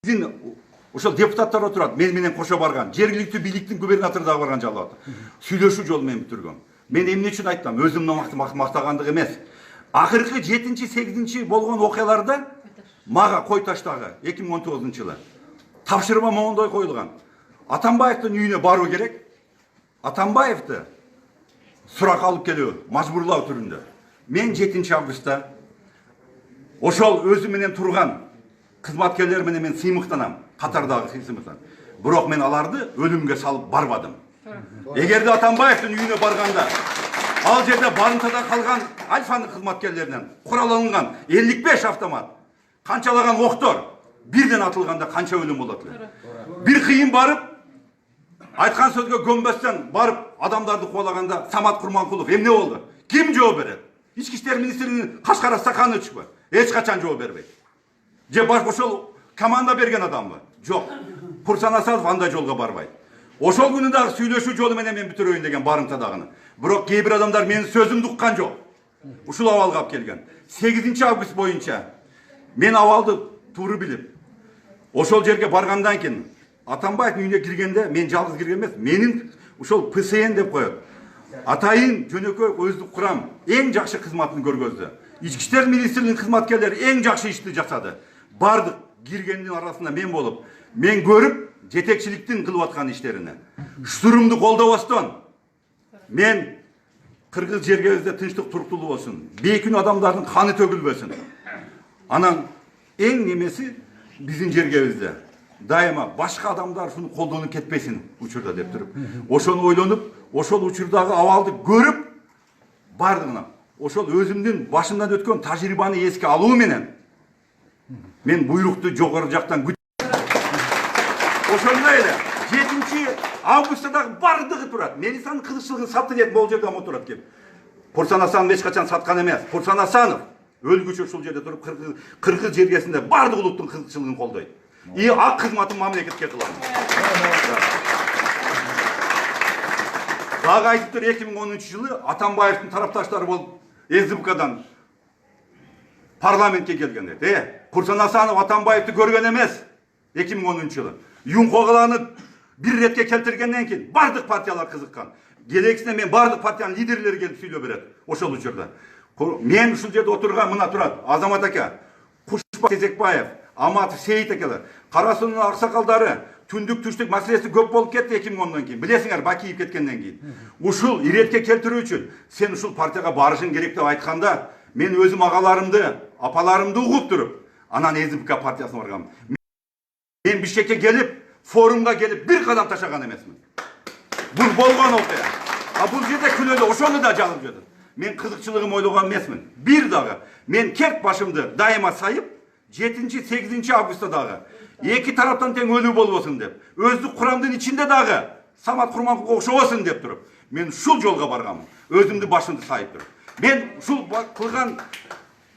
биздин ошол депутаттар отурат, мен менен кошо барган, жергиликтүү бийликтин губернатору дагы барган жалат. Сүйлөшүү жолу менен бүтүргөн. Мен эмне үчүн айтам? Өзүмдүн мактагандык эмес. Акыркы 7-8 болгон окуяларда мага кой таштагы 2019-жылы тапшырма моңдой коюлган. Атамбаевдин үйүнө баруу керек. Атамбаевди сурак алып келүү, мажбурлоо түрүндө. Мен 7 августта ошол өзү менен турган кызматкерлер менен мен сыймыктанам, катардагы сыймыктанам. Бирок мен аларды өлүмгө салып барбадым. Эгерде Атамбаевдин үйүнө барганда, ал жерде барымтада калган Альфанын кызматкерлеринен куралланган 55 автомат, канчалаган октор бирден атылганда канча өлүм болот эле. Бир кыйын барып, айткан сөзгө көнбөстөн барып адамдарды кубалаганда Самат Курманкулов эмне болду? Ким жооп берет? Ички иштер министринин Кашкара Сакановичпи? Эч качан жооп бербейт. Же ошол команда берген адамбы? Жок. Курсан Асадов андай жолго барбайт. Ошол күнү дагы сүйлөшүү жолу менен мен бүтүрөйүн деген барымтадагыны. Бирок кээ бир адамдар менин сөзүмдү уккан жок. Ушул абалга алып келген. 8 август боюнча мен абалды туура билип, ошол жерге баргандан кийин Атамбаевдин үйүнө киргенде мен жалгыз кирген эмес, менин ушол ПСН деп коет. Атайын жөнөкөй өздүк курам эң жакшы кызматын көргөздү. Ички иштер министринин кызматкерлери эң жакшы ишти жасады. Бардык киргендин арасында мен болуп, мен көрүп жетекчиликтин кылып аткан иштерине. Штурмду колдобостон мен кыргыз жергебизде тынчтык туруктуулук болсун, бейкүн адамдардын каны төгүлбөсүн. Анан эң немеси биздин жергебизде дайыма башка адамдар шуну колдонуп кетпесин учурда деп туруп, ошону ойлонуп, ошол учурдагы абалды көрүп, бардыгына ошол өзүмдүн башымдан өткөн тажрыйбаны эске алуу менен мен буйрукту жогору жактан ошондой эле 7 августта дагы бардыгы турат. Мелисанын кызыкчылыгын сатты деп бул жерде отурат кеп. Курсан Асанов эч качан саткан эмес. Курсан Асанов өлгүчө ушул жерде туруп кыргыз жергесинде бардык улуттун кызыкчылыгын колдойт. И ак кызматын мамлекетке кылам. Дагы айтыптыр 2010-жылы Атамбаевдин тарапташтары болуп СДПКдан парламентке келген эди. Курсан Асанов Атамбаевди көргөн эмес 2010-жылы. Юнкогаланы бир ретке келтиргенден кийин бардык партиялар кызыккан. Келексине мен бардык партиянын лидерлери келип сүйлөп берет ошол учурда. Мен ушул жерде отурган мына турат Азамат ака, Кушпа Тезекбаев, Аматов Сейит акалар, Карасунун аксакалдары түндүк түштүк маселеси көп болуп кетти 2010-дон кийин. Билесиңер, Бакиев кеткенден кийин. Ушул иретке келтирүү үчүн сен ушул партияга барышың керек деп айтканда, мен өзүм агаларымды, апаларымды угуп туруп, анан СДПК партиясына баргам. Мен Бишкекке келип, форумга келип бир кадам ташаган эмесмин. Бул болгон окуя. Бул жерде күнөөлө ошону да жалып жатат. Мен кызыкчылыгым ойлогон эмесмин. Бир дагы мен керт башымды дайыма сайып, 7-8 августта дагы эки тараптан тең өлүү болбосун деп, өздүк курамдын ичинде дагы Самат Курманкуловго окшобосун деп туруп, мен ушул жолго баргам. Өзүмдү башымды сайып туруп. Мен ушул кылган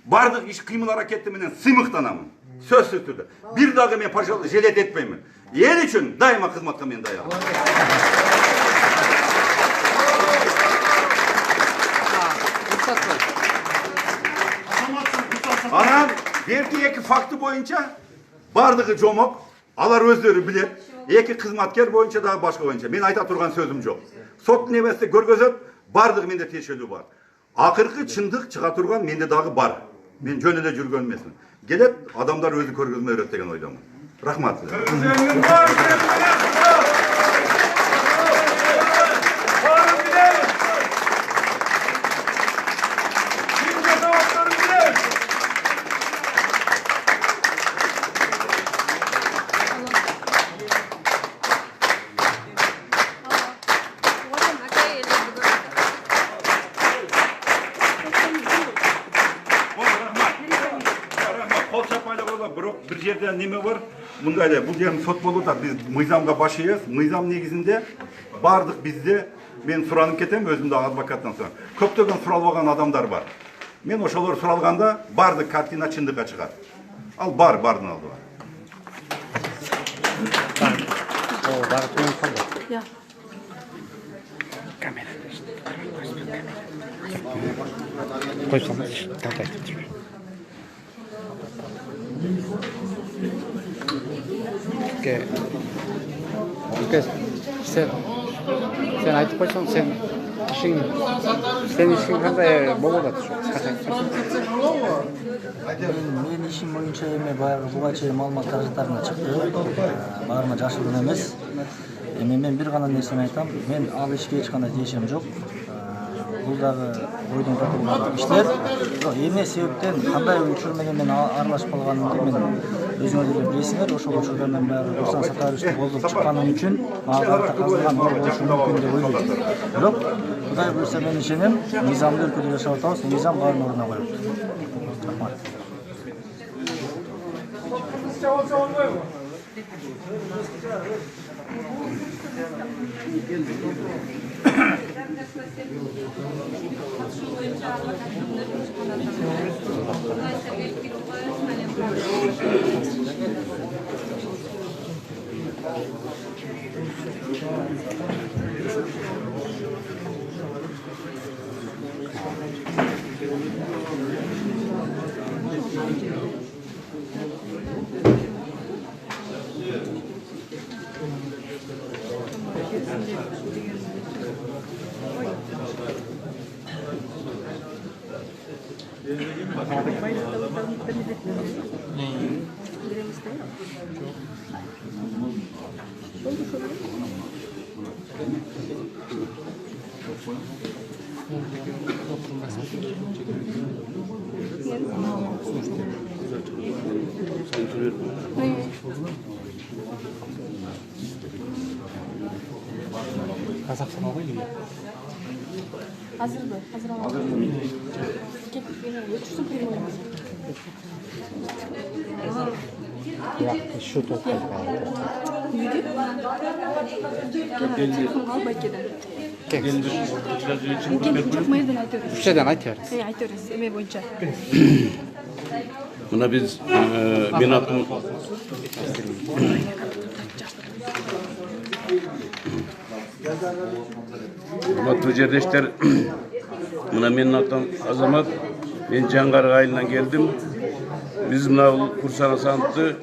бардык иш кыймыл аракети менен сыймыктанамын. Сөзсүз түрдө. Бир дагы мен пожалуй желет этпеймин. Эл үчүн дайыма кызматка мен даяр. Анан берки эки факты боюнча бардыгы жомок, алар өздөрү билет. Эки кызматкер боюнча дагы башка боюнча мен айта турган сөзүм жок. Сот неместе көргөзөт, бардыгы менде тиешелүү бар. Акыркы чындык чыга турган менде дагы бар. Мен жөн эле жүргөн эмесмин. Келет, адамдар өзү көргөзмө берет деген ойдомун. Рахмат. Бир жерде неме бар? Мындай эле, бул жерде сот болуп атат. Биз мыйзамга баш ийебиз. Мыйзам негизинде бардык бизде мен суранып кетем, өзүмдө адвокаттан сурап. Көптөгөн суралбаган адамдар бар. Мен ошолор суралганда бардык картина чындыкка чыгат. Ал бардын алды бар. О, бар коюп калды. Я. Камера. Койсоңуз, тартайт. Sen айтып қойсаң, senin işin қандай болып жатыр? Мен ишим боюнча эми баягы буга чейин маалымат каражаттарына чыкты. Баарына жашыруун эмес. Эми мен бир гана нерсени айтам. Мен ал ишке эч кандай тиешем жок. Бул дагы бойдон тотулган иштер. Эмне себептен кандай учур менен мен аралашып калганымды мен өзүңөр деле билесиңер. Ошол учурда мен баягы Руслан Сатаевичти колдоп чыкканым үчүн мага карата казылган оор болушу мүмкүн деп ойлойм. Бирок Кудай буйрса мен ишенем, мыйзамдуу өлкөдө жашап атабыз, мыйзам баарын ордуна коет. Рахмат. Қазақстан ғой деймін. Hazır mı? Hazır olmalı. Өтірсін прямой. Şu top Неге? Телефон албай кедім. Тек мыйдын айтырыз. Үшеден айтырыз. Айтырыз, эме боюнча. Mına biz men atım Hurmatlı жердештер, mına men atım Azamat, ben Cangarı ayından geldim. Biz mına Kursan Asant'ı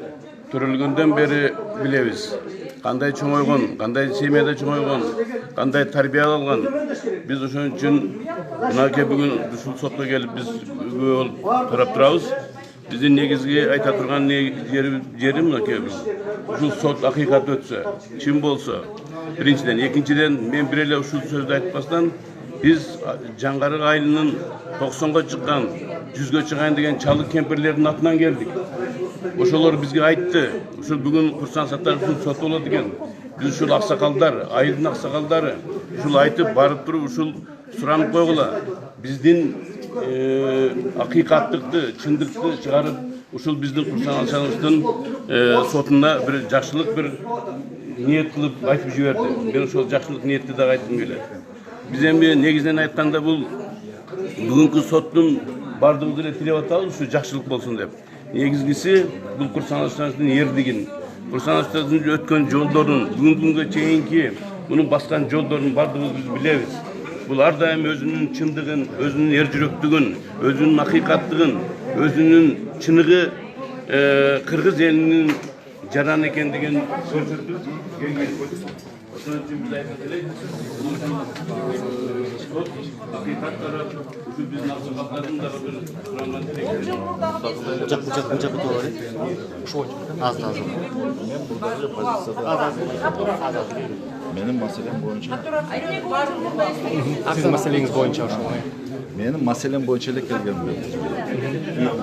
türülgünden beri bilemiz. Kanday çoğuygun, kanday semiyede çoğuygun, kanday terbiye algan. Biz onun için mına bugün Düşül Sot'a gelip biz tarap durabız. Bizden negizgi ayta turgan jeri mına uşul sot hakikat ötse, çim bolsa. Birinciden, ikinciden men bir ele uşul sözde aytpastan biz Cangarı ayının 90'ga çıkan, 100'ge çıkan degen çalık kemperlerin atından geldik. Oşolor bizge aytты. Uşul bugün Kursan Sataev'in sotu ola degen. Biz uşul aksakaldar, ayılın aksakaldары uşul aytıp barıp turup uşul suranıp koygula. Bizdin hakikatlıkты, çındıkты çıkarıp uşul bizdin Kursan Asant'ın sotunda bir жақшылык bir niyet kılıp aytıp jiberdi. Ben uşul жақшылык niyetli de aytım gele. Biz hem negizden aytkanda bul bugünkü sottun bardığımızı da tilep atalım şu жақшылыk bolsun dep. Negizgisi bul Kursan Asant'ın yerdigin. Kursan Asant'ın ötken jolдорун бүгүнгүнгө чейинки bunun baskan jolдорун bardığımız biz bileriz. Bular da hem özünün çındığın, özünün erjüröktüğün, özünün hakikatlığın, özünün çınığı Kırgız elinin jaran ekendigin көрсөтүп келген. Ошон үчүн биз айтып hakikatlары ушу биздин аксакалдардын дагы bir сураман Жакпы толор. Ошо аз. Benim meselem boyunca. Sizin meseleniz boyunca ошо. Benim meselem boyunca elek gelgen ben.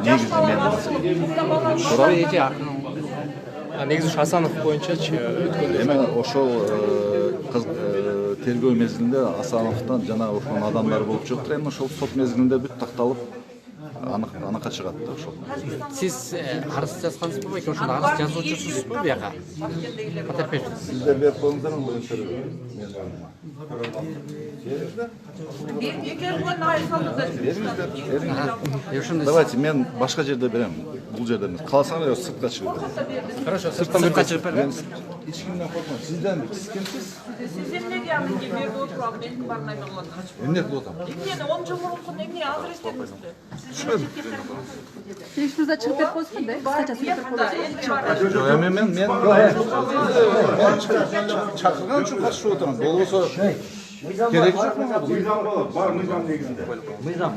Негизи менин маселем. Туурабы эже акын. Негизи ушу Асанов боюнчачы өткөн. Эми ошол тергөө мезгилинде Асановдон жана ошонун адамдары болуп чыктыр. Эми ошол сот мезгилинде бүт такталып аныкка чыгат да ошол. Siz arız жазгансызбы беки ошондо арыз жазуучусузбу бияка? Катар Сиздер берип коюңуздар боюнча. Давайте мен башка жерде берем. Бул жерде эмес. Кааласаңар сыртка чыгып берем. Хорошо, сырттан чыгып берем. Hiç kimden korkma. Sizden mi? Siz kimsiz? Sizin medyanın gibi bir oturalım, benim barınayım olanlar. Ne kılıyorum? Emniyeni 10 жыл мұрын эмне азыр эстедиңизби? Келишимизде чыгып кетип коесузбу да? Кыскача сүйлөп Ben çakırgan için karşı oturan. Olursa gerek yok mu? Mıydan болады, бар мыйдан негізінде. Мыйзам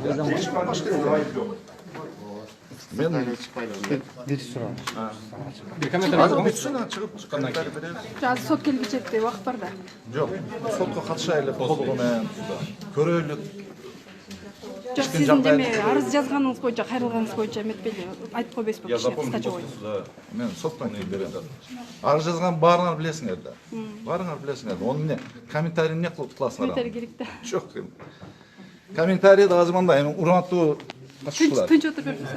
Ben Bir kommentar azı bitsin ha çıkıp çıkandan keyin. азыр сот келгиче жетти, убакыт бар да. Yok. Sotqa katışaylık, толығымен көрөйлік. Жок, сиздин деме арыз жазганыңыз боюнча, кайрылганыңыз боюнча эметпейли, айтып койбойсузбу кишине кыскача коюп. Мен соттан кейін беремін. Арыз жазған барыңар білесіңер да. Барыңар білесіңер да. Оны не комментарий не қыласыңар? Комментарий керек да. Жоқ. Комментарий да азманда, урматтуу катышуулар. Тынч отуруп берипсиз.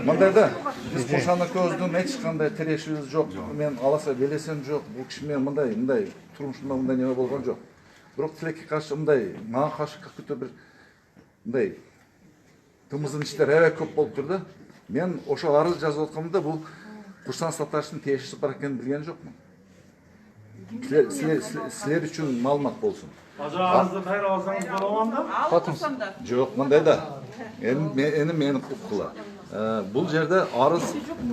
Мындайда биз Кошана көздүн эч кандай тирешибиз жок. Мен аласа белесем жок. Бул киши менен мындай турмушумда мындай неме болгон жок. Бирок тилекке каршы мындай мага каршы какой-то бир мындай тымыздын иштери аябай көп болуп тур да. Мен ошол арыз жазып атканда бул Курсан Саттаровдун тиешеси бар экенин билген жокмун. Силер үчүн маалымат болсун. Arızı hayır alsanız var o Жоқ, мындай да. Эми мени укула. Бул жерде арыз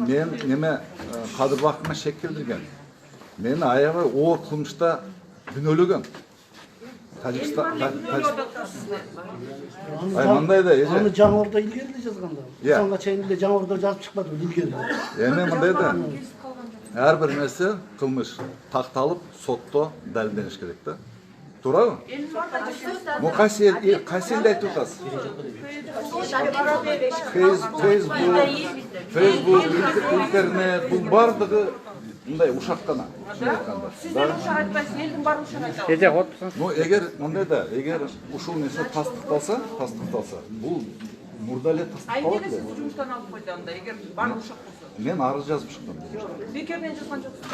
мен неме Кадырбакыма шек келтирген. Мени аябай оор кылмышта күнөөлөгөн. Тажикстан мындай да эже. Аны жаңырда илгери жазганда. Сонга чейин эле жаңырда жазып чыкпады илгери. Эми мындай да. Ар бир нерсе кылмыш такталып, сотто далилдениш керек да. Турабы? Му кайсы элди айтып атасыз? Facebook, интернет, бул бардыгы мындай ушак гана. Сиздер ушак айтпайсыз, элдин баары ушак айтат. Эже отпусун. Ну, эгер мындай да, эгер ушул нерсе тастыкталса, бул мурда эле тастыкталат Эмнеге эле. сиз жумуштан алып койду анда, эгер баары ушак болсо? Мен арыз жазып чыктым. Бекерден жазган жоксуз.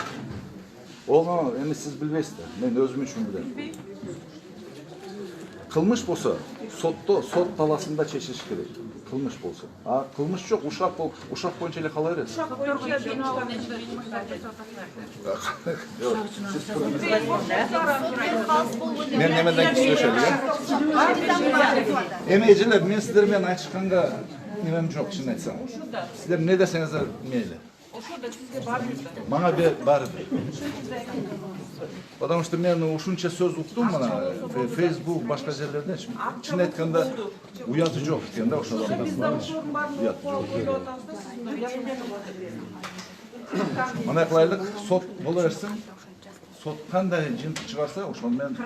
Onu endi siz bilmeysiz. Men özüm üçün bilem. Kılmış bolsa sotto sot talasında çeşiş керек. Kılmış bolsa. Kılmış yok, uşak boyunca ele kala beresiz. Men nemeden söyleyeyim. Emeciler, men sizlerмен aytышканга немем жок, чын айтсам. Sizler ne deseniz de meyli. Мага барыбир. Потому что мен ушунча сөз уктум мына Facebook башка жерлерде чын айтканда уяты жок экен да ошол. Уяты жок. Мына кылайлык сот боло берсин. Сот кандай жыйынтык чыгарса ошол менен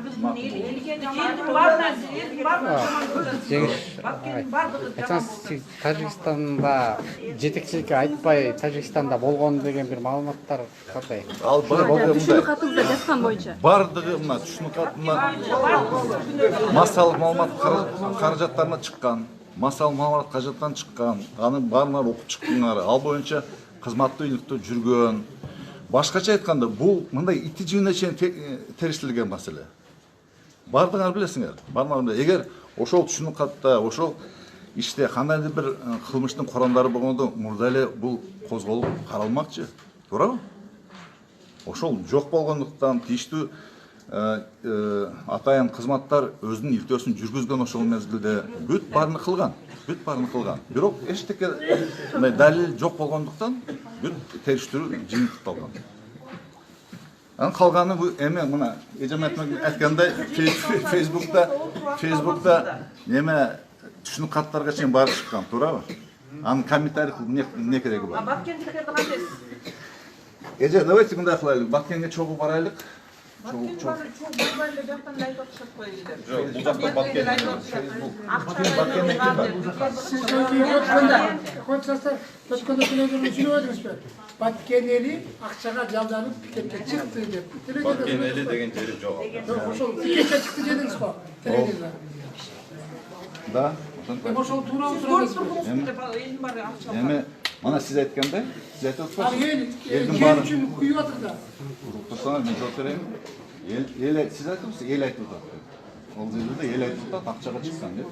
Айтсаңыз, Тажикстанда жетекчиликке айтпай, Тажикстанда болгон деген бир маалыматтар кандай? ал Түшүнүк катыңызда жазган боюнча. бардыгы мына түшүнүк катына массалык маалымат каражаттарына чыккан, массалык маалымат каражаттан чыккан, анын баарыңар окуп чыктыңар, ал боюнча кызматтуу иликтөө жүргөн. Башкача айтканда, бул мындай ити жыйына чейин териштирилген маселе. Бардыңар билесиңер, эгер ошол түшүнүк катта, ошол иште кандайдыр бир кылмыштын курамдары болгондо мурда эле бул козголуп каралмакчы, туурабы? Ошол жок болгондуктан тийиштүү атайын кызматтар өзүнүн илтөөсүн жүргүзгөн ошол мезгилде бүт баарын кылган. Бирок эчтеке мындай далил жок болгондуктан бүт териштирүү жыйынтыкталган. Анын калганы бул эме мына эжем айткандай Facebook'ta неме түшүнүк каттарга чейин барып чыккан, туурабы? Анын комментарий не кереги бар? Баткендиктерди кантесиз? Эже, давайте мындай кылайлык. Баткенге чогуу барайлык. Баткенели акчага жалданып пикетке чыкты деп. Баткенели деген жери жок. Ошол пикетке чыкты дедиңиз го? Телевизорда. Да. Ошол тууралуу Эми мана сиз айткандай, сиз айтып атпайсызбы? элдин баары үчүн күйүп атыр да. Турсаңар мен жооп берейин. Сиз айтыпсыз, эл айтып атат. Ол жерде де ел айтып атат, акчага чыккан деп.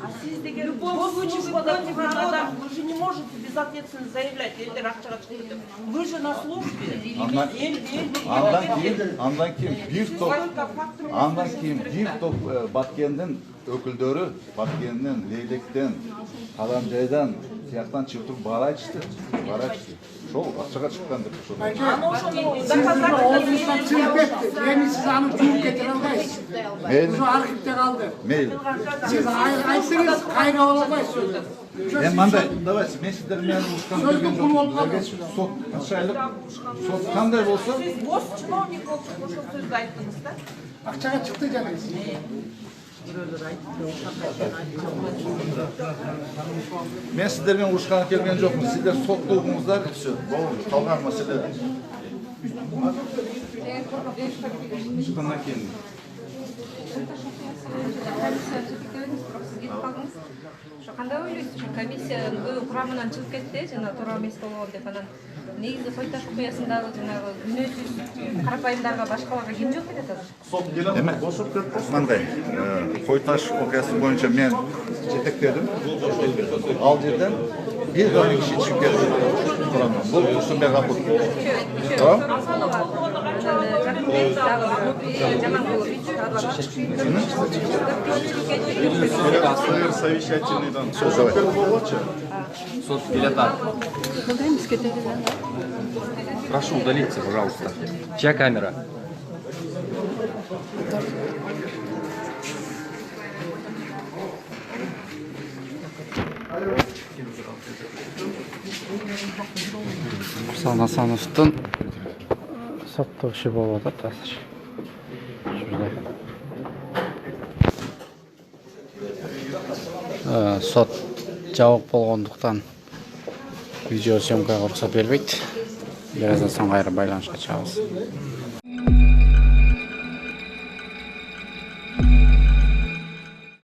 А сиз деген любой случае выплатив народа, вы же не можете безответственно заявлять, елдер акчага чыкты деп. Вы же на службе. Андан кийин бир топ Баткендин өкүлдөрү, Баткендин, Лейлектен, Кадамжайдан сыяктан чыгып барайчы. Ошол акчага чыккан деп ошол. Эми сиз аны жууп кетире албайсыз. Ошо архивде калды. Мейли. Сиз айтсаңыз кайра ала албайсыз. Эми мындай, давайте мен сиздер менен урушкан келген жокпуз. Сот качайлык, сот кандай болсо, Сиз бос чиновник болуп ошол сөздү айттыңыз да. Акчага чыкты жанагы. мен сиздер менен урушканга келген жокмун. Сиздер соттугуңуздар, всё, болду. Калган маселе. Чыккандан кийин Кандай ойлойсуз? Комиссиянын көбү курамынан чыгып кетти, жана туура эмес болгон деп анан негизи кой таш куясындагы жанагы күнөөсүз карапайымдарга башкаларга ким жооп берет азыр? мындай, кой таш окуясы боюнча мен жетектедим. Ал жерден бир гана киши чыгып кетти. Бул Турсунбек Акут. Совещательныйдан. Суд билетар. Кылдайбыз кетели да. Прошу удалиться, пожалуйста. Чья камера? Руслан Асановдун соттогушу болуп атат азыр. Сот жабык болгондуктан видео съемкага уруксат бербейт. Бираздан соң кайра байланышка чыгабыз.